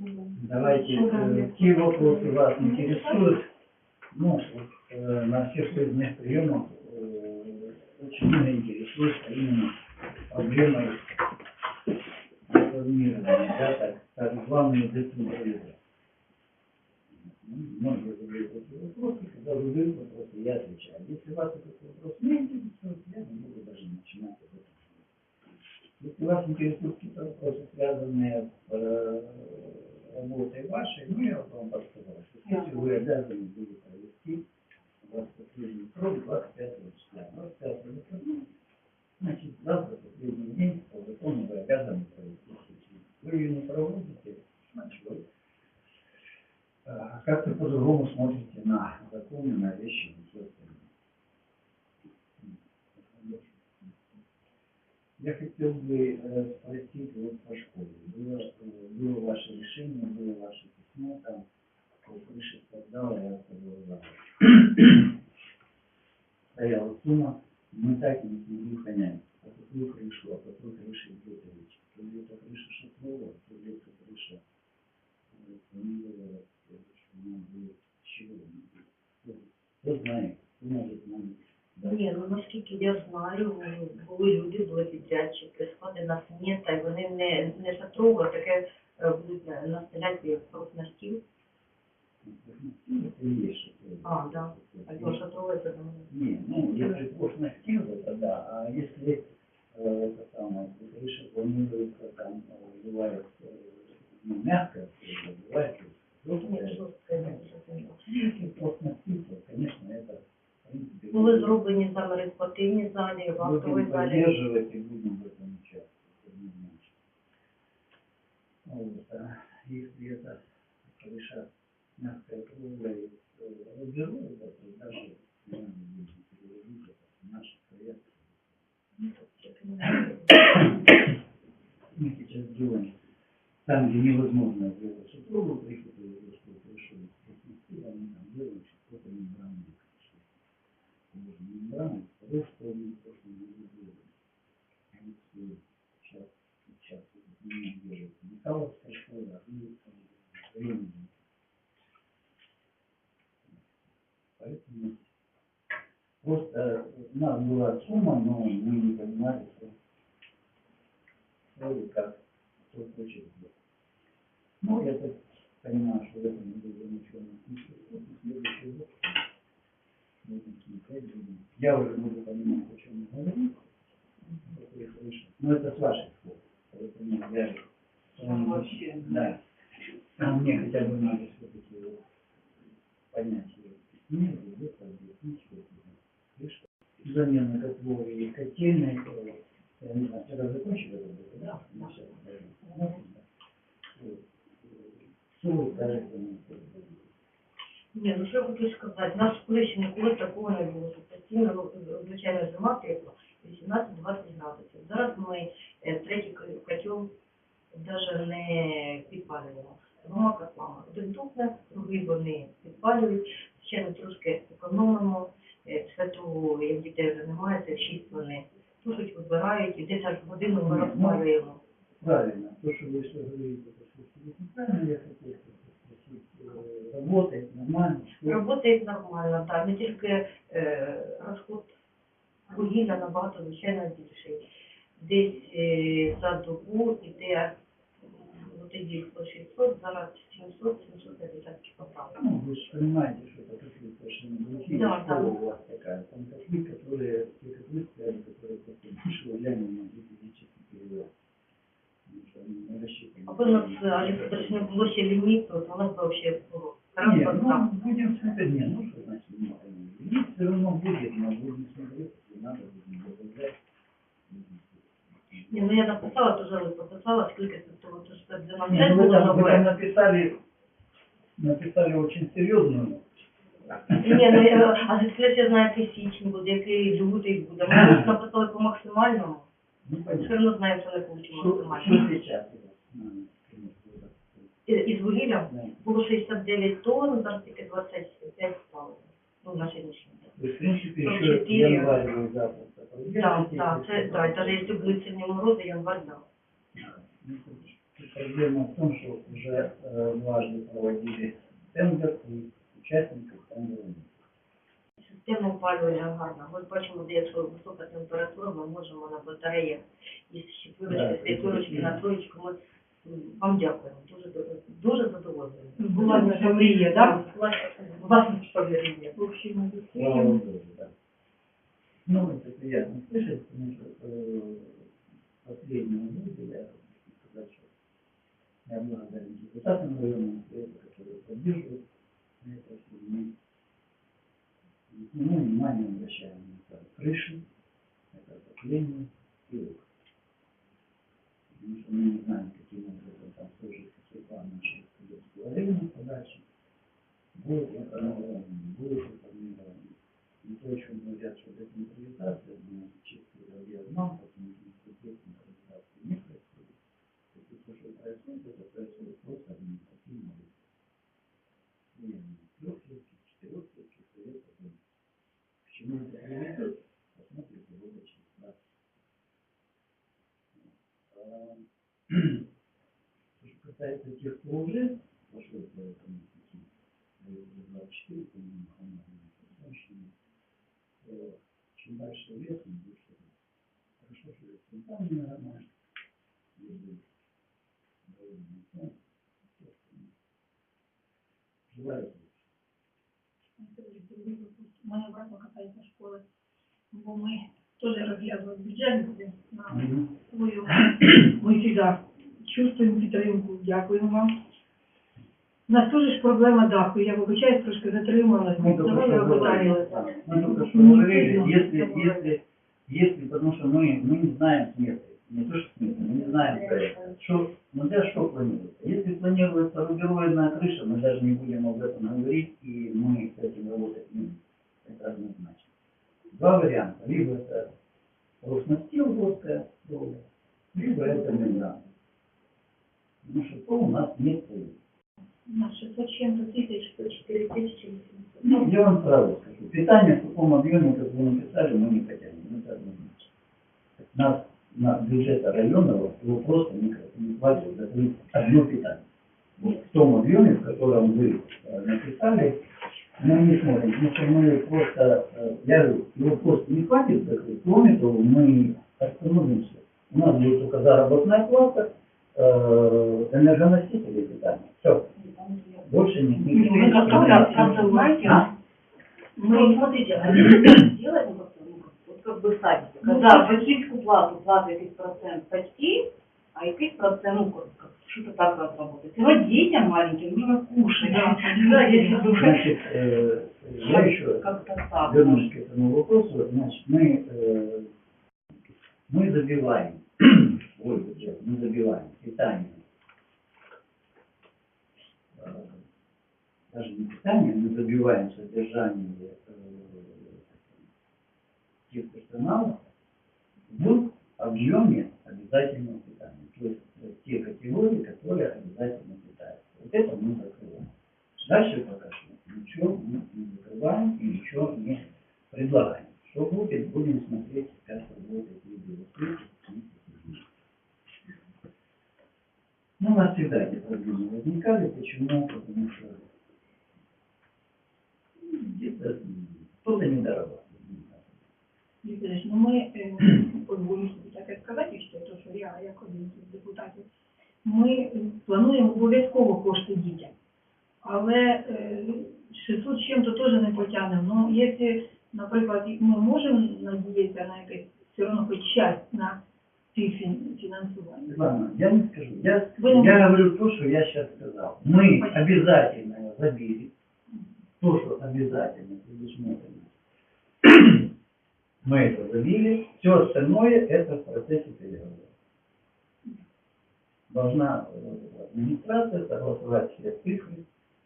Давайте, какие вопросы вас интересуют? Ну, на всех выездных приемах очень много интересует именно проблемой реформирования, да, так званые децентрализации. Многие задают эти вопросы, когда задают вопросы, я отвечаю. Если вас этот вопрос не интересует, я не буду даже начинать об этом. Если вас интересуют какие-то вопросы, связанные с работой вашей, ну, я вам подсказал, что если вы обязаны были провести у вас последний срок 25 числа. 25 выходной, значит, завтра последний день, по закону вы обязаны провести сессию. Вы ее не проводите, значит, вы как-то по-другому смотрите на законы, на вещи, на все остальное. Я хотел бы спросить вот по школе. Было ваше решение, было ваше письмо, там по крыше скандала, я сказал, стояла сумма, мы так и не смогли понять, по какую крышу, а по какой крыше идет речь. То ли это крыша Шатрова, то ли это крыша Фамилия, что нам будет чего. Кто знает, кто может нам. Ні, ну наскільки я знаю, були люди, були підрядчики, склади нас смета, і вони не Шатрова, таке будуть наставляти на стіл. Это и есть Шатрова. А, да. А то Шатрова это там. Не, ну, если просто на стил, это да, а если это самое, крыша планируется, там бывает мягкая, бывает если просто на стил, то, конечно, это в принципе, Були зроблені саме спортивні залі, в актовій будем залі. поддерживать и будем в этом участвовать однозначно. Вот, а если это крыша мягкая, круглая, рубероид, то даже можно будет переводить это в наши проекты. Мы сейчас делаем там, где невозможно сделать шатровую крышу, то есть крышу, они там делают что-то мембранное. Можно мембрану, потому что они просто не делают. Они сейчас не делают металловская школа, и времени. Поэтому просто у нас была сумма, но мы не понимали, что как кто хочет сделать. Ну, я так понимаю, что в этом не было ничего не следующий год. Я уже буду понимать, о чем я говорю. Но это с вашей школы. Поэтому я вообще, да. А мне хотя бы надо все-таки понять, не будет объяснить, что это. Замена котлов и котельной, я не знаю, вчера закончили это было, да? Что вы скажете на это? Ні, ну що я хочу сказати, наш школі ще ніколи такого не було, що постійно, звичайно, зима тепла, 18-20 градусів. Зараз ми третій котел навіть не підпалюємо. Двома котлами. Один тухне, другий вони підпалюють, ще ми трошки економимо. Святу, як дітей вже немає, це 6 вони тушать, вибирають, і десь аж годину ми розпалюємо. Правильно, то, что вы все говорите, это что неправильно, я хотел спросить, работает нормально? Работає нормально, так, не тільки розход вугілля набагато, звичайно, більший. Десь за добу йде, тоді 600, зараз 700-750 кілограмів. Ну, вы же понимаете, что это какие-то совершенно другие школы у вас такая. Там такие, которые, те, как вы сказали, которые просто выше влияния могли физически переводить. Потому что они не рассчитаны. Аби у нас, Олег, не було ще ліміту, то у нас би взагалі було. Нет, ну, будем смотреть, нет, ну, что значит не поймем. Лимит все равно будет, но будем смотреть, если надо, будем добавлять. Ні, ну я написала, теж лист написала, скільки того, що для нас Нет, теж ну, було вы там нове. написали очень серьезную. Ні, ну а звідки я знаю, який січень буде, який лютий буде. Ми ж написали по максимальному. Ну, Все понятно. одно знаємо, що не получимо Что максимально. сейчас у вас? Із вугілля Да. було 69 тонн, зараз тільки 25 стало. Ну, на сьогоднішній день. То есть, в принципе, 44. еще январь вы завтра. Так, так, це, так, навіть якщо будуть сильні морози, январь, так. Ну, хорошо. проблема в том, что уже дважды проводили тендер, и участников тендера нет. Система опалювання гарна. Ми бачимо, де якщо висока температура, ми можемо на батареях із четвірочки, з п'ятерочки на троєчку. Ми вам дякуємо. Дуже задоволені. Була наша мрія, так? Вас повірення. Слава Богу, да. Ну, это приятно слышать, потому что последнего года я хочу сказать, что я благодарен депутатам районного совета, которые поддерживают это, что мы внимание обращаем на крыши, это отопление и окна. Потому что мы не знаем, каким образом там сложится судьба наших Советского района подальше. Будет формирование, будет формирование. И то, о чем говорят, что децентрализация, но чисто говоря, нам, потому что децентрализация не происходит. То есть то, что происходит, это происходит просто административно. Трехлетки, четырехлетки, советов. К чему это приведет, посмотрим года через 20. Что касается тех, кто уже пошел по этому пути, 24, по-моему, чем дальше лес, тем больше хорошо живет. Там не нормально. Желаю. Моя брата касається школи, бо ми теж розглядали бюджет на свою. Ми завжди чувствуємо підтримку, дякуємо вам. У нас теж ж проблема даху, я вибачаюсь, трошки затрималась. Мы только Давай что розглядаємо. говорили, мы только что говорили, если, потому что мы не знаем смерти, не то что смерти, мы не знаем проекта. Что планируется? Если планируется рубероидная крыша, мы даже не будем об этом говорить, и мы с этим работать не будем. Это однозначно. Два варианта. Либо это профнастил плоская доля, либо это мембрана. Потому что то у нас нет проекта. У нас 600 чем-то тысяч, 104 тысячи. Ну, я вам сразу скажу, питание в таком объеме, как вы написали, мы не потянем. Это однозначно. Нас на бюджета районного его просто не хватит закрыть одно питание. Вот в том объеме, в котором вы написали, мы не смотрим, потому что мы просто, я говорю, его просто не хватит закрыть. Кроме того, мы остановимся. У нас будет только заработная плата, энергоносители питания. Все. Больше не Мы знаете, мы, смотрите, делаем вот как бы садик. Когда батьківську плату платить якийсь процент батьки, а якийсь процент, ну, что-то так разработать. Но детям маленьким нужно кушать. Значит, я еще вернусь к этому вопросу. Значит, мы забиваем, мы забиваем питание. Даже не питание, мы забиваем содержание персонала в объеме обязательного питания. То есть те категории, которые обязательно питаются. Вот это мы закрываем. Дальше пока что ничего мы не закрываем и ничего не предлагаем. Что будет, будем смотреть, как работает видео. Ну, у нас всегда эти проблемы возникали. Почему? Потому что где-то кто-то не дорабатывает. Вікторович, ну ми, дозволю собі таке сказати, що то, що я, як один з депутатів, ми плануємо обов'язково кошти дітям. Але 600 з чим-то теж не потягнемо. Ну, якщо, наприклад, ми можемо надіятися на якесь, все одно хоч часть на фінансування. Ладно, я не скажу. Я говорю то, что я сейчас сказал. Мы обязательно забили то, что обязательно предусмотрено. Мы это забили. Все остальное это в процессе переговоров. Должна администрация согласовать все цифры,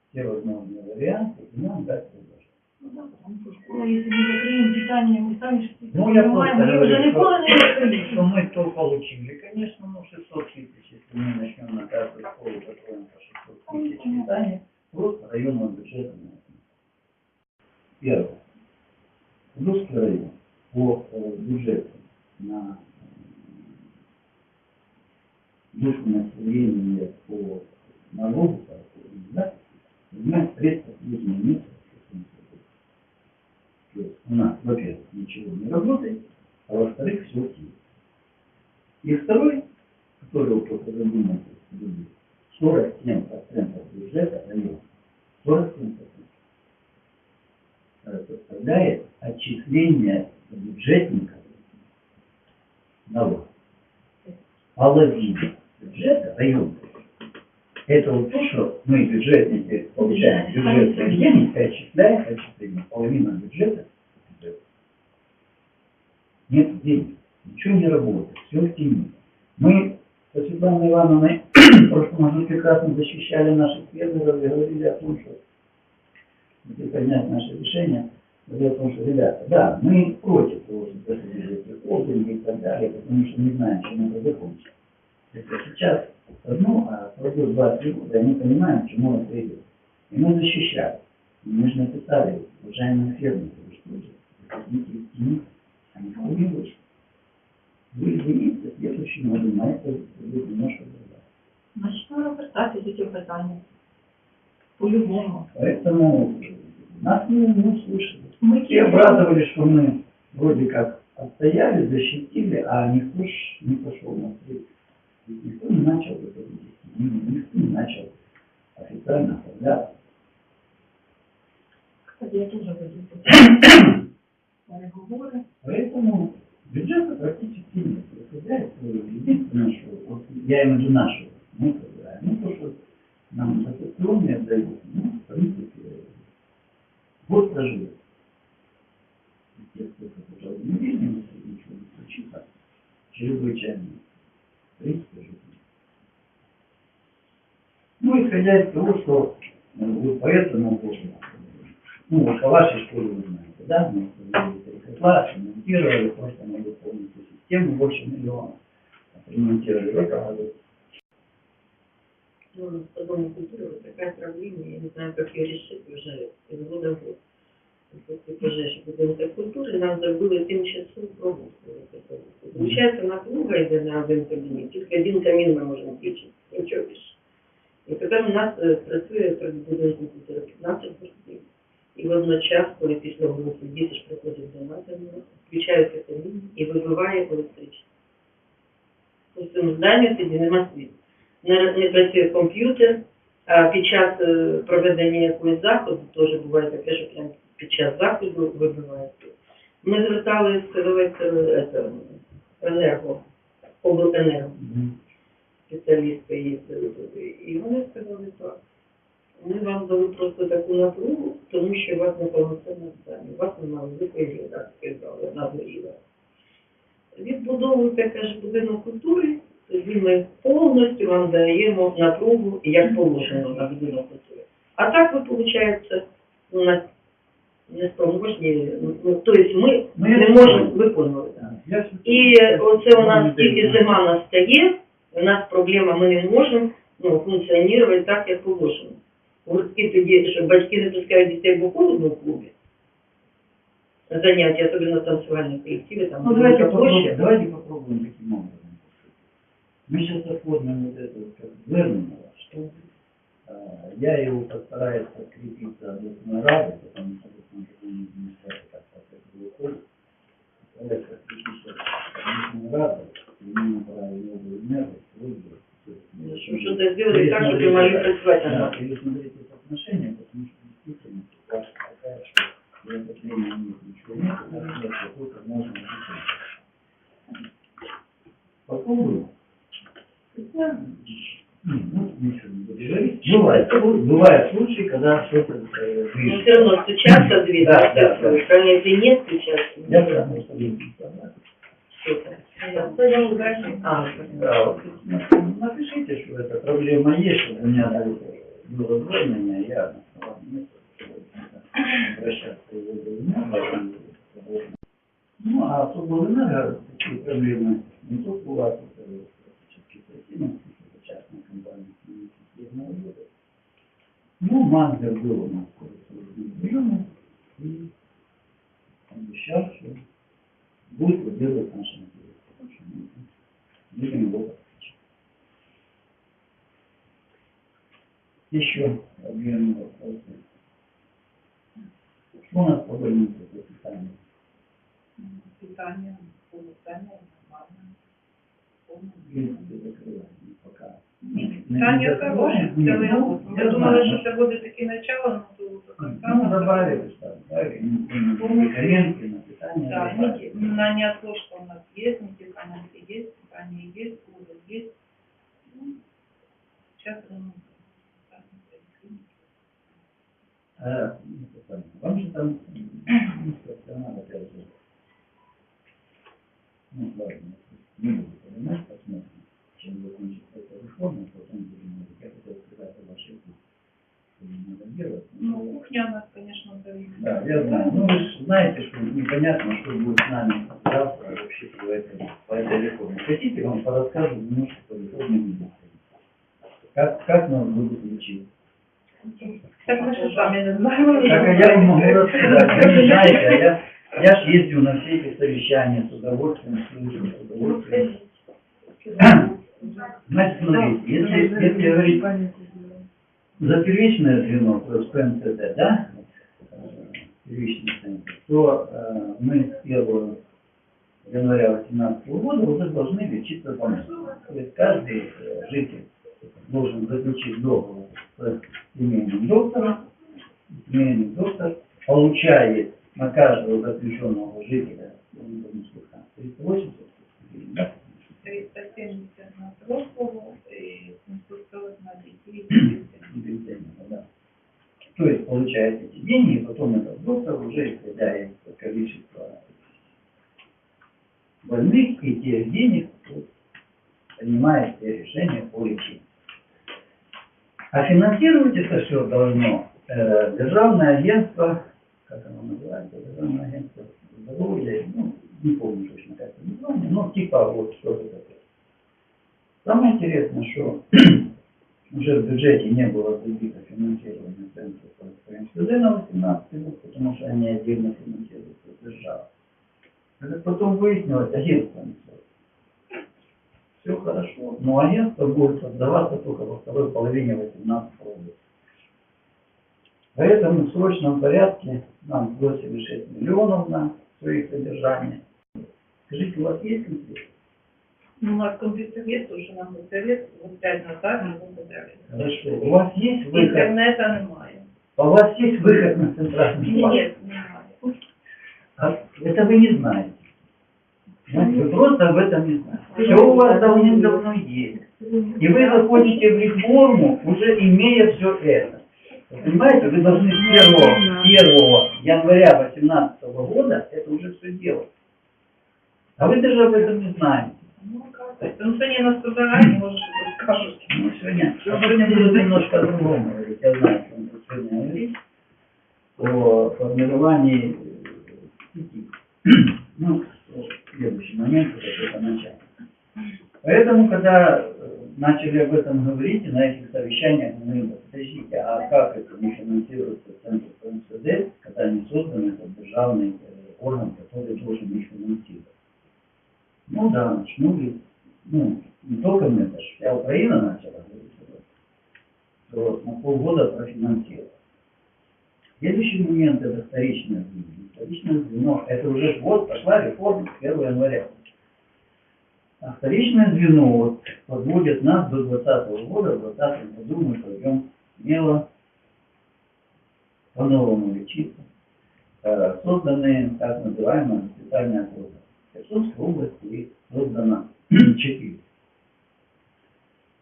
все возможные варианты и нам дать предложение. Ну да, потому что школа, если мы закроем питание, мы сами же Ну, я просто говорю, что мы то получили, конечно, ну, 600 тысяч, если мы начнем на каждую школу закроем по 600 тысяч питания, просто районного бюджета на это. Первое. Русский район по бюджету на душу населения по налогу, по организации, занимает средства последние месяцы. То есть у нас, во-первых, ничего не работает, а во-вторых, все есть. И второй, который вопрос задумался, 47% бюджета района, 47% составляет отчисление бюджетников налогов. Половина бюджета района. Это вот то, что мы бюджетники получаем бюджетные деньги, отчисляем отчисление. Половина бюджета. Нет денег. Ничего не работает. Все в тени. Мы со Светланой Ивановной в прошлом году прекрасно защищали наших фермеров и говорили о том, что если принять наше решение, говорили о том, что, ребята, да, мы против того, что происходили эти холдинги и так далее, потому что не знаем, чем это закончится. Это сейчас одно, а пройдет 2-3 года, и мы понимаем, к чему это идет. И мы защищали. И мы же написали, уважаемые фермеры, вы что же, хотите идти, а не вполне вышли. Вы извините, в следующем году на это будет немножко другое. Значить, треба вертатися до цього питання. По-любому. Поэтому нас не слышали. Мы Все обрадовались, что мы вроде как отстояли, защитили, а никто ж не пошел на встречу. Никто не начал это вести, никто не начал официально оформляться. Кстати, я тоже веду переговоры. Поэтому бюджета практически нет. Единственное, что вот я имею в виду нашу, мы собираем. Ну, то, что нам дотационные отдают, ну, в принципе, год проживет. Если это уже не видим, если ничего не случится, чрезвычайно. В принципе, жизнь. Ну, исходя из того, что вот поэтому, ну, вот по вашей школе вы знаете, да, мы установили 3 класса, монтировали, просто мы полностью систему, больше миллиона, ремонтировали в этом году. Ну, по Дому культуры вот такая проблема, я не знаю, как ее решить уже из года в год. После пожежи будинка культури нам зробили тимчасову прогулку. Получається, напруга йде на один кабінет, тільки один камін ми можемо включити, нічого більше. І тепер у нас працює при будинку культури 15 гуртків. І водночас, коли після групи діти ж приходять до нас, включаються камін і вибиває електричність. У цьому зданні тоді нема світу. Не працює комп'ютер, а під час проведення якогось заходу, теж буває таке, що прямо під час заходу вибиває світ. Ми зверталися в обленерго, спеціалісти їздили туди, і вони сказали так. Ми вам дали просто таку напругу, тому що у вас неповноцінне здання, у вас немає великої глядацької зали, вона горіла. Відбудовуйте, каже, будинок культури, тоді ми повністю вам даємо напругу, як положено на будинок культури. А так ви, виходить, у нас неспроможні, ну, тобто ми не можемо виконувати. І оце у нас тільки зима настає, у нас проблема, ми не можемо функціонувати так, як положено. Гуртки тоді, що батьки не пускають дітей, бо холодно в клубі. Заняття, особенно танцевальные коллективы, там, ну, давайте попробуем таким образом. Мы сейчас оформим вот это вот как звернення, что я его постараюсь подкрепиться областной ради, потому что областной администрация как-то это выходит. Постараюсь подкрепиться областной ради, и мы направим новую меру, что-то сделали так, чтобы могли працевать. Да, пересмотреть это отношение, потому что действительно ситуация такая, что для отопления нет ничего нет, а нет какой-то можно решить. Попробуем. Ну, ничего не буду говорить. Бывают случаи, когда что-то но все равно стучаться в дверь, если нет, стучаться. Я потому что не напишите, что эта проблема есть, что у меня было звонение, я обращаться ну, а то было такие проблемы не только у вас, это практически в частной компании, ну, Мангер был у нас приемом и обещал, что будет выделывать наши материалы. Будем его подключить. Еще объемные вопросы. Что у нас по больнице по питанию? Питание, полноценное, нормальное. В принципе, закрываем пока. Питання хороше, Нет, це ну, ми я думали, знаю, що це буде таке начало, ну то до конца. ну, добавили, что добавили, медикаменты на питание. Да, добавили. на неотложка у нас есть, медикаменты есть, питание есть, ужин есть. Ну, сейчас Вам же там стационар опять же. Ну, ладно, не буду понимать, посмотрим, чем закончится эта реформа, потом будем говорить. Я хотел сказать о вашей кухне, что надо делать. ну, кухня у нас, конечно, зависит. Да, я знаю. Ну, вы же знаете, что непонятно, что будет с нами завтра вообще по этой реформе. Хотите, вам порасскажу немножко по реформе медицины? Как нас будут лечить? Так мы же сами не знаем. Так, а я вам могу рассказать. Вы не знаете, а я ж ездил на все эти совещания с удовольствием, слышу, с удовольствием. Значит, смотрите, если говорить за первичное звено, то есть ПМЦД, да, первичный центр, то мы с 1 января 2018 года уже должны лечиться по-моему. То есть каждый житель должен заключить договор с семейным доктором. Семейный доктор получает на каждого заключенного жителя 380, да? 370 на взрослого и 740 на детей. Да. То есть получает эти деньги, и потом этот доктор уже исходя из количества больных и тех денег принимает все решения по лечению. А финансировать это все должно Державное агентство, как оно называется, Державное агентство здоровья, ну, не помню точно как это название, но типа вот что-то такое. Самое интересное, что уже в бюджете не было предвидено финансирования центров по МСД на 18 год, потому что они отдельно финансируются державой. Это потом выяснилось, агентство несет. Все хорошо, но агентство будет создаваться только во второй половине 18 года. Поэтому в срочном порядке нам бросили 6 миллионов на своих содержания. Скажите, у вас есть компьютер? Ну, у нас компьютер есть, потому что нам совет вот 5 назад не поздравили. Хорошо. У вас есть выход? Интернета немає. А у вас есть выход на центральный банк? Нет, немає. А это вы не знаете. Вы просто об этом не знаете. Все у вас давным-давно есть. И вы заходите в реформу, уже имея все это. Вы понимаете, вы должны с 1 января 2018 года это уже все делать. А вы даже об этом не знаете. Ну, как? Ну, сегодня нас собирали, может, что-то скажут. Ну, сегодня буду немножко по-другому говорить. Я знаю, что он сегодня говорит о формировании сети. Ну, в следующий момент, это начало. Поэтому, когда начали об этом говорить, и на этих совещаниях мы говорим, подождите, а как это не финансируется Центр МСД, когда не создан этот державный орган, который должен их финансировать? Ну да, начнули, ну, не только мы, это же вся Украина начала говорить об этом, что на полгода профинансировать. Следующий момент – это вторичное звено. Вторичное звено – это уже вот пошла реформа с 1 января. А вторичное звено вот подводит нас до 2020 года. В 2020 году мы пойдем смело по-новому лечиться. Созданы так называемые госпитальные округа. В Херсонской области создано 4.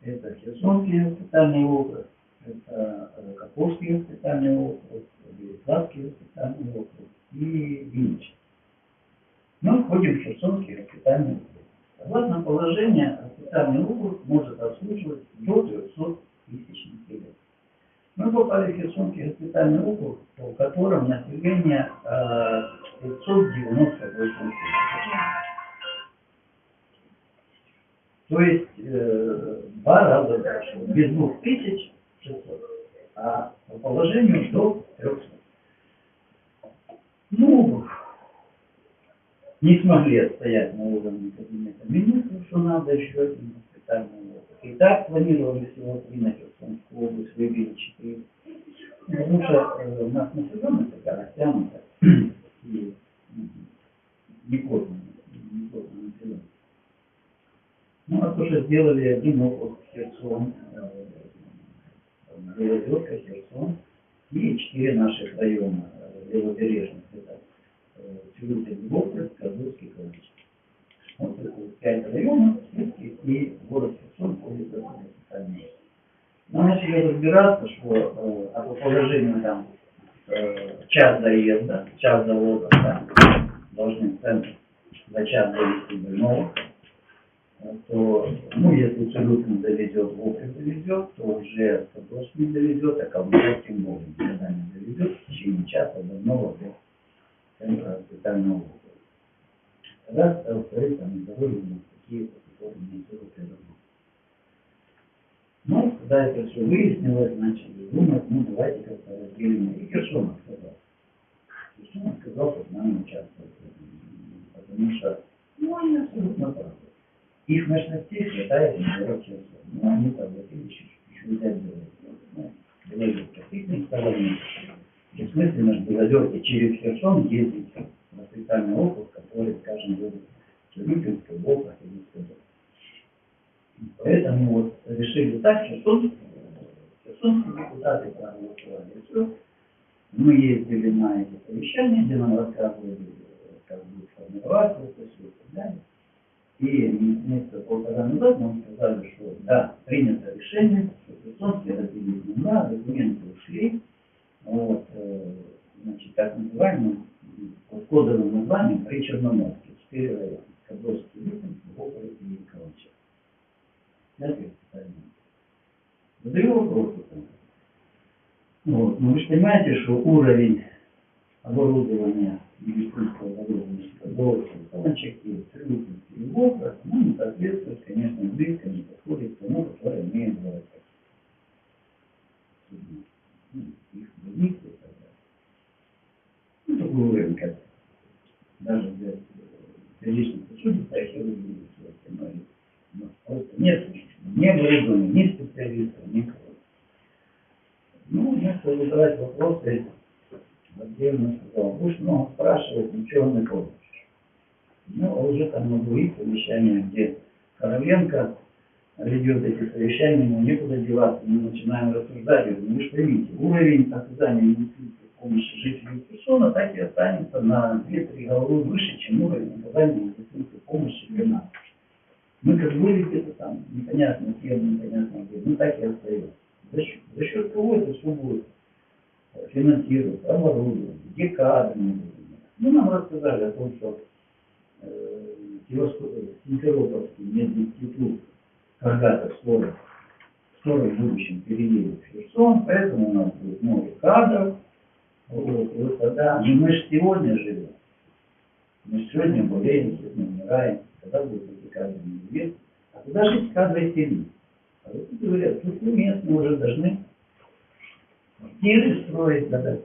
Это Херсонский госпитальный округ, это Каховский госпитальный округ, Береславский госпитальный округ и Винничский. Мы входим в Херсонский госпитальный округ. Согласно положению, госпитальный округ может обслуживать до 300 тысяч населения. Мы попали в Херсонский госпитальный округ, в котором население 598 тысяч. То есть 2 раза больше. Без 2600, а по положению до 300. Ну, не смогли отстоять на уровне кабинета министров, что надо еще один госпитальный округ. И так планировали всего 3 на Херсонскую область, выбили 4. Потому что у нас населенность такая растянута и не плотно населенность. Ну, а то, что сделали один округ Херсон, Белозерка, Херсон, и 4 наших района левобережных, это Тюрюпин, Вопрос, Козловский, Калыч. Вот это вот 5 районов, и город Херсон входит в это социальное. Но начали разбираться, что по положению там час доезда, час завода, там, должны в центр за час довести больного, то, ну, если Тюрюпин доведет, Вопрос доведет, то уже Козловский доведет, а Калыч тем более никогда не доведет в течение часа до одного до центра специального округа. Тогда стал стоять там здоровье такие, которые не придумали. Ну, когда это все выяснилось, начали думать, ну, давайте как-то разделим. И Херсон сказал. Херсон сказал, что с нами участвовать. Потому что, ну, они абсолютно правы. Их мощностей хватает на город Херсон. Ну, они согласились еще взять Белозерка. Их не стороны. В смысле, наш Белозерка через Херсон ездить на специальный округ, который, скажем, будет Тюрюпинская, Волга или Скадов. Поэтому вот решили так, Херсонские депутаты проголосовали. Все. Мы ездили на эти совещания, где нам рассказывали, как будет формироваться это все и так далее. И месяца полтора назад нам сказали, что да, принято решение, что Херсонские разделили на документы ушли. Вот, значит, так называемым под кодовым названием Причерноморске, 4 района. Козловский, Липин, Вопрос и Калачев. Задаю вопрос. Вот. Но вы же понимаете, что уровень оборудования медицинского оборудования Козловского, Калачевки, Тюрюпинский и Вопрос, ну, не соответствует, конечно, близко не подходит к тому, который имеет власть. Их больницы и так далее. Ну, такой уровень, как даже для приличных судебных хирургии, все остальное. Просто нет ни оборудования, ни специалистов, никого. Ну, я стал задавать вопросы, отдельно сказал, будешь много спрашивать, ничего не получишь. Ну, а уже там на других совещаниях, где Короленко ведет эти совещания, ему некуда деваться, мы начинаем рассуждать, говорю, вы же поймите, уровень оказания медицинской помощи жителей Херсона так и останется на 2-3 головы выше, чем уровень оказания медицинской помощи для нас. Мы как были где-то там, непонятно кем, непонятно где, ну так и остается. За счет кого это все будет финансироваться, оборудование, где кадры. Ну, нам рассказали о том, что Симферопольский мединститут когда-то в скором будущем переедет в Херсон, поэтому у нас будет много кадров. Вот, и вот тогда, мы же сегодня живем, мы же сегодня болеем, сегодня умираем, когда будут эти кадры не а куда же эти кадры селить? А вот тут говорят, тут местные уже должны квартиры строить, да,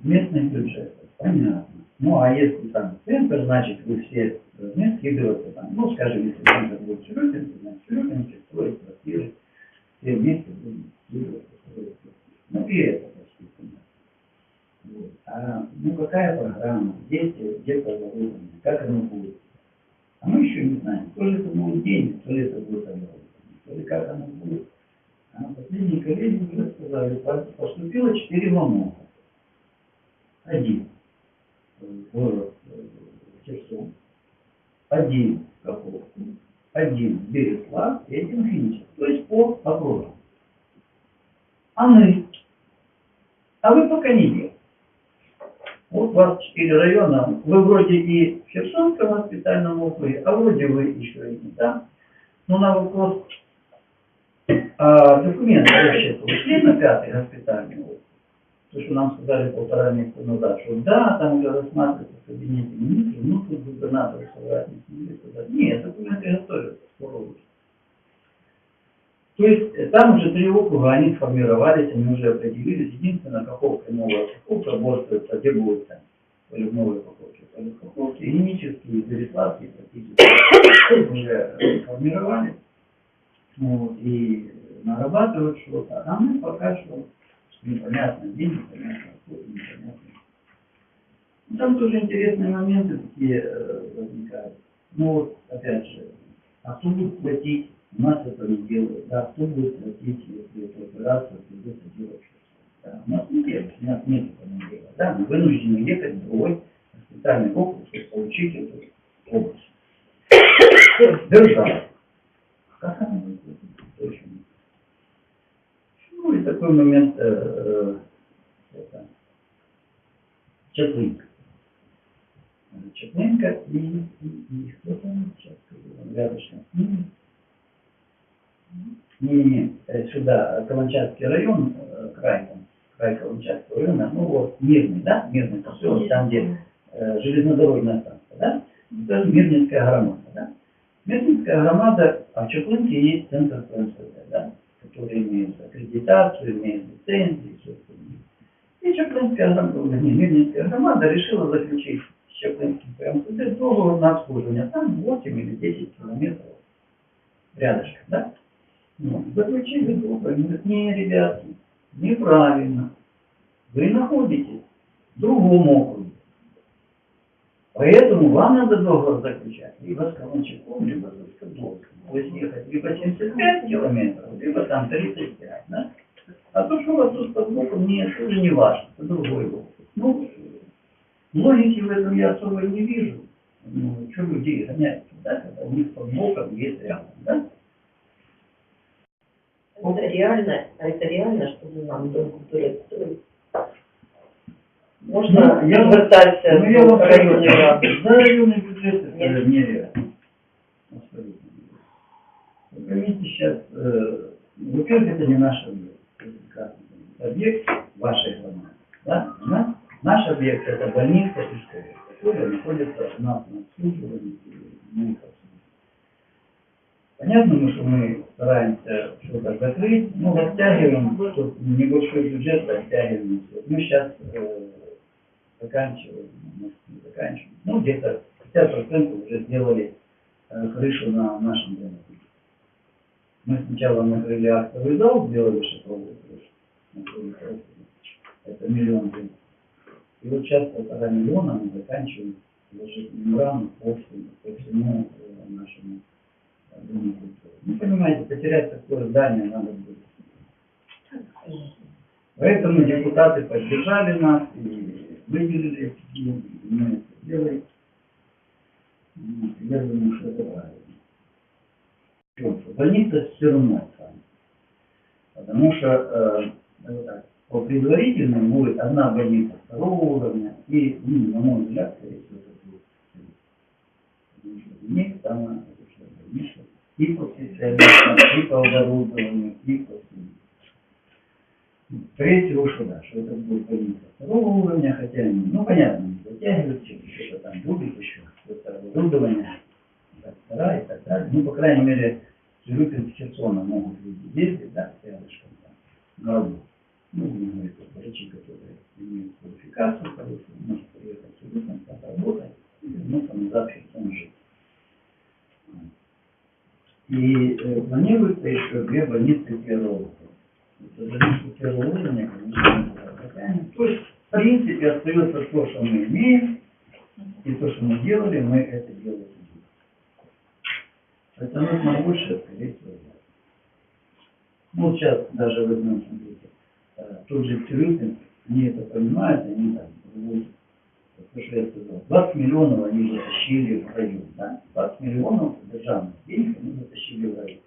местный бюджет, понятно. Ну, а если там центр, значит, вы все должны скидываться там, ну, скажем, если центр будет Тюрюпинский, значит, Тюрюпинский строит квартиры, все вместе будут скидываться, строить. Ну, и это почти понятно. Вот. А, ну, какая программа, где оборудование, как оно будет? А мы еще не знаем, то ли это будет деньги, то ли это будет оборудование, то ли как оно будет. А последние коллеги уже сказали, поступило 4 звонка. Один в город Херсон, один в Каховку, один в Береслав и один в Хиничев. То есть по округам. А вы пока не делаете. Вот у вас 4 района, вы вроде и в Херсонском госпитальном округе, а вроде вы еще и не там. Но на вопрос, документы вообще ушли на 5-й госпитальный округ. То, что нам сказали 1,5 месяца назад, что да, там уже рассматривается в кабинете министров, ну тут губернатор соврать не смогли сказать. Нет, документы готовятся, скоро уже. То есть там уже 3 округа, они сформировались, они уже определились. Единственное, Каховка, новая Каховка, работает, где будет там, или в новой Каховке, или в Каховке, Енические, Береславские практически уже сформировались. Вот, и нарабатывают что-то, а мы пока что непонятно где, непонятно откуда, непонятно. Ну, там тоже интересные моменты такие возникают. Ну вот, опять же, а кто будет платить? У нас это не делают. Да, кто будет платить, если эту операцию придется делать? Да, у нас не делают, у нас нет этого дела. Да, мы вынуждены ехать в другой специальный округ, чтобы получить эту область. Держава. Как она будет? Точно. Ну и такой момент это, Чаплынка. Чаплынка и кто там сейчас рядышком с ними. Не, сюда, Каланчатский район, край Каланчатского района, ну вот, Мирный, да, Мирный поселок, там где железнодорожная станция, да, это Мирнинская громада, да. Мирнинская громада, а в Чаплынке есть центр ПМСД, да, который имеет аккредитацию, имеет лицензию, все остальное. И Чаплынская громада, Мирнинская громада решила заключить с Чаплынским ПМСД договор на обслуживание, там 8 или 10 километров рядышком, да. Ну, заключили договор, они говорят, не, ребята, неправильно, вы находитесь в другом округе. Поэтому вам надо договор заключать либо с Каланчаком, либо с Кадовском. То есть ехать либо 75 километров, либо там 35, да? А то, что у вас тут под боком, нет, это уже не важно, это другой бок. Ну, логики в этом я особо не вижу. Ну, что людей гонять, да, когда у них под боком есть рядом, да? Это реально, чтобы нам дом культуры строить. Можно я звертатися ну, я до вам районної ради? За районный бюджет это Нет. нереально. Абсолютно. Вы поймите сейчас, во-первых, это не наш объект. Это объект вашей громады. Да? Наш объект это больница и школа, которая находится у нас на обслуживании. Понятно, что мы стараемся что-то закрыть, ну, растягиваем, что небольшой бюджет растягиваем. Мы сейчас заканчиваем, ну, где-то 50% уже сделали крышу на нашем доме. Мы сначала накрыли актовый зал, сделали шатровую крышу. Это 1 миллион гривен. И вот сейчас 1,5 миллиона мы заканчиваем ложить мембрану по всему нашему дому культуры. Ну, понимаете, потерять такое здание надо будет. Поэтому депутаты поддержали нас и выделили эти деньги. Мы это сделаем. Я думаю, что это правильно. Больница все равно останется. Потому что вот так, по предварительному будет одна больница второго уровня и, на мой взгляд, скорее всего, это будет. Потому что у них самая лучшая больница и по специалистам, и по оборудованию, и по всему. Скорее всего, что да, что это будет больница второго уровня, хотя, ну, понятно, не затягивают, что-то там будет еще, какое-то оборудование, вторая и так далее. Ну, по крайней мере, с Рюкин, с Херсона могут люди ездить, да, рядышком там, на работу. Ну, будем говорить, врачи, которые имеют квалификацию хорошую, может приехать с Рюкин, там работать, и вернуться назад в Херсон жить. И планируется еще 2 больницы первого уровня. Больницы первого уровня, конечно, то есть, в принципе, остается то, что мы имеем, и то, что мы делали, мы это делаем. Это нужно больше, скорее всего. Ну, сейчас даже возьмем, смотрите, тот же Цирюкин, они это понимают, они там, вот, то, что я сказал, 20 миллионов они затащили в район, да? 20 миллионов державных денег они затащили в район.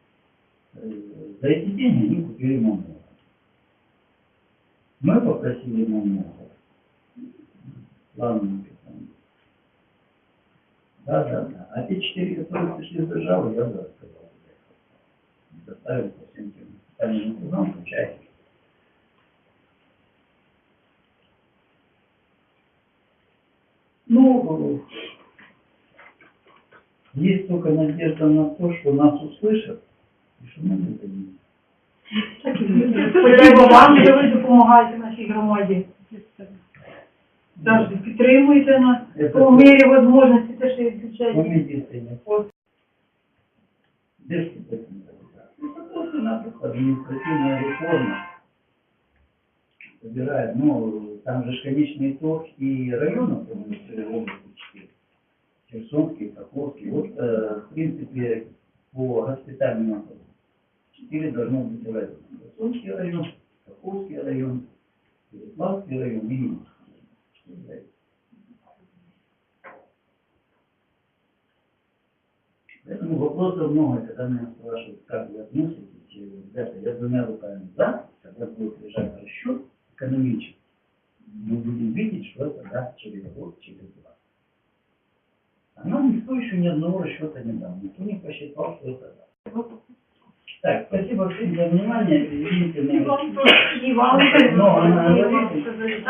За эти деньги они купили маму. Мы попросили маму. Ладно, да. А те 4, которые пришли с державы, я бы сказал. Доставили по всем тем специальным кругам, включая. Ну, есть только надежда на то, что нас услышат, и что мы это делаем. Спасибо вам, що ви допомагаєте нашій громаді. Завжди підтримуєте нас по мірі можливості, те, що є в бюджеті. Помните, не пост, без просто напросто административная реформа собирает, ну, там же конечный итог и районов, по-моему, в области 4. Херсонский, Каховский. Вот, в принципе, по госпитальному вопросу 4 должно быть района. Херсонский район, Каховский район, Ярославский район и Ленинский. Поэтому вопросов много, когда меня спрашивают, как вы относитесь, ребята, я двумя руками за, когда будет лежать расчет экономический, мы будем видеть, что это даст через год, через два. А нам никто еще ни одного расчета не дал, никто не посчитал, что это даст. Так, спасибо всем за внимание, извините, И вам тоже, и вам. но она говорит,